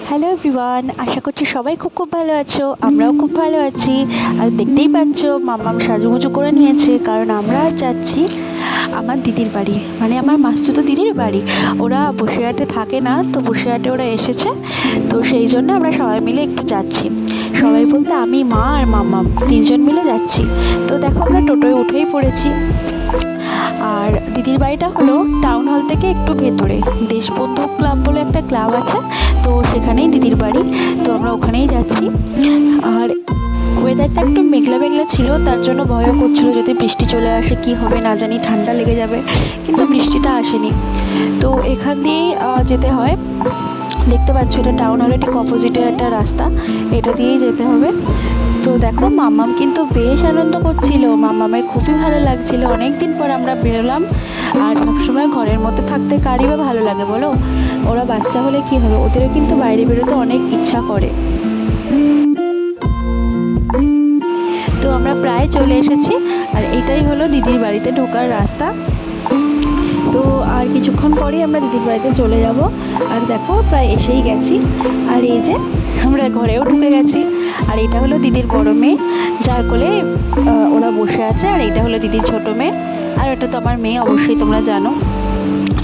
Hello everyone, আশা করছি সবাই খুব খুব ভালো আছো। আমরাও খুব ভালো আছি। আর দেখতেই পাচ্ছ মাম্মাম সাজুগুজু করে নিয়েছে, কারণ আমরা আজ যাচ্ছি আমার দিদির বাড়ি, মানে আমার মাসতুতো দিদির বাড়ি। ওরা বসিরহাটে থাকে না, তো বসিরহাটে ওরা এসেছে, তো সেই জন্য আমরা সবাই মিলে একটু যাচ্ছি। সবাই বলতে আমি, মা আর মাম্মাম তিনজন মিলে যাচ্ছি। তো দেখো আমরা টোটোয় উঠেই পড়েছি। আর দিদির বাড়িটা হলো টাউন হল থেকে একটু ভেতরে, দেশবন্ধু ক্লাব বলে একটা ক্লাব আছে, তো সেখানেই দিদির বাড়ি। তো আমরা ওখানেই যাচ্ছি। আর ওয়েদারটা একটু মেঘলা মেঘলা ছিল, তার জন্য ভয়ও করছিল যদি বৃষ্টি চলে আসে কি হবে না জানি, ঠান্ডা লেগে যাবে, কিন্তু বৃষ্টিটা আসেনি। তো এখান দিয়েই যেতে হয়। দেখতে পাচ্ছ এটা টাউন হলের ঠিক অপোজিটের একটা রাস্তা, এটা দিয়েই যেতে হবে। তো দেখো মাম্মাম কিন্তু বেশ আনন্দ করছিল, মাম্মামের খুবই ভালো লাগছিল। অনেকদিন পর আমরা বেরোলাম, আর সবসময় ঘরের মধ্যে থাকতে কারই বা ভালো লাগে বলো। ওরা বাচ্চা হলে কি হবে, ওদেরও কিন্তু বাইরে বেরোতে অনেক ইচ্ছা করে। তো আমরা প্রায় চলে এসেছি, আর এটাই হলো দিদির বাড়িতে ঢোকার রাস্তা। তো আর কিছুক্ষণ পরেই আমরা দিদির বাড়িতে চলে যাব। আর দেখো প্রায় এসেই গেছি। আর এই যে আমরা ঘরেও ঢুকে গেছি। আর এটা হলো দিদির বড় মেয়ে, যার কোলে ওরা বসে আছে। আর এটা হলো দিদির ছোট মেয়ে, আর এটা তো আমার মেয়ে, অবশ্যই তোমরা জানো।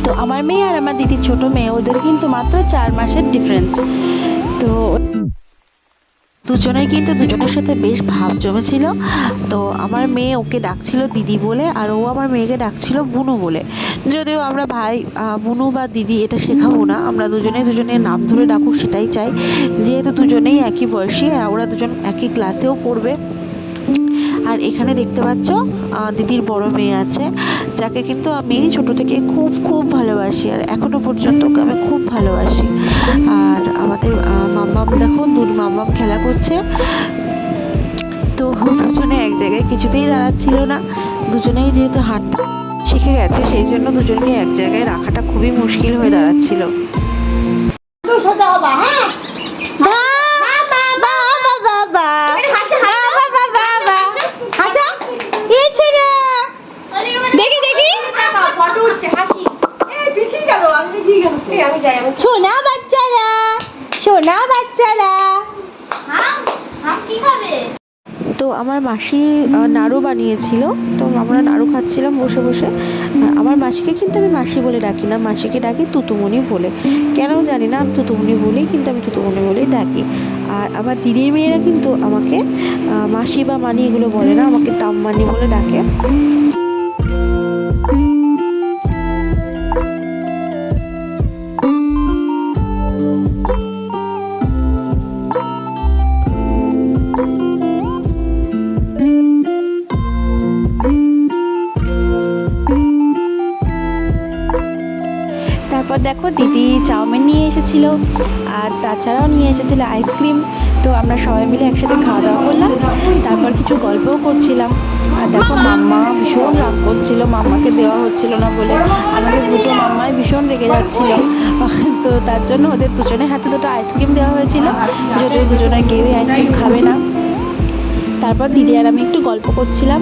তো আমার মেয়ে আর আমার দিদির ছোট মেয়ে, ওদের কিন্তু মাত্র 4 মাসের ডিফারেন্স। তো দুজনেই কিন্তু দুজনের সাথে বেশ ভাব জমেছিল। তো আমার মেয়ে ওকে ডাকছিল দিদি বলে, আর ও আমার মেয়েকে ডাকছিল বুনু বলে। যদিও আমরা ভাই বুনু বা দিদি এটা শেখাবো না, আমরা দুজনেই দুজনের নাম ধরে ডাকুক সেটাই চাই, যেহেতু দুজনেই একই বয়সী, ওরা দুজন একই ক্লাসেও পড়বে। আর এখানে দেখতে পাচ্ছ দিদির বড় মেয়ে আছে, যাকে কিন্তু আমি ছোট থেকে খুব খুব ভালোবাসি, আর এখনো পর্যন্ত ওকে আমি খুব ভালোবাসি। আর আমাদের মাম্মাম দেখো, মাম্মাম খেলা করছে। তো দুজনে এক জায়গায় কিছুতেই দাঁড়াচ্ছিল না, দুজনেই যেহেতু হাঁটতে শিখে গেছে, সেই জন্য দুজনকে এক জায়গায় রাখাটা খুবই মুশকিল হয়ে দাঁড়াচ্ছিল। সোনা বাচ্চারা, সোনা বাচ্চারা। তো আমার মাসি নাড়ু বানিয়েছিল, তো আমরা নাড়ু খাচ্ছিলাম বসে বসে। আমার মাসিকে কিন্তু আমি মাসি বলে ডাকি না, মাসিকে ডাকি তুতুমণি বলে। কেন জানি না, আমি তুতুমণি বলি, কিন্তু আমি তুতুমণি বলেই ডাকি। আর আমার দিদির মেয়েরা কিন্তু আমাকে মাসি বা মানি এগুলো বলে না, আমাকে তাম্মানি বলে ডাকে। তারপর দেখো দিদি চাউমিন নিয়ে এসেছিল, আর তাছাড়াও নিয়ে এসেছিল আইসক্রিম। তো আমরা সবাই মিলে একসাথে খাওয়া দাওয়া করলাম, তারপর কিছু গল্পও করছিলাম। আর দেখো মাম্মা ভীষণ রাগ করছিল, মাম্মাকে দেওয়া হচ্ছিল না বলে। আমাদের দুটো মাম্মাই ভীষণ রেগে যাচ্ছিল। তো তার জন্য ওদের দুজনের হাতে দুটো আইসক্রিম দেওয়া হয়েছিল, যদিও দুজনের কেউই আইসক্রিম খাবে না। তারপর দিদি আর আমি একটু গল্প করছিলাম।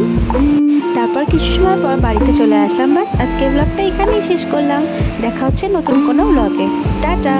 তারপর কিছু সময় পর বাড়িতে চলে আসলাম। বাস আজকের ব্লগটা এখানেই শেষ করলাম। দেখা হচ্ছে নতুন কোনো ব্লগে। টাটা।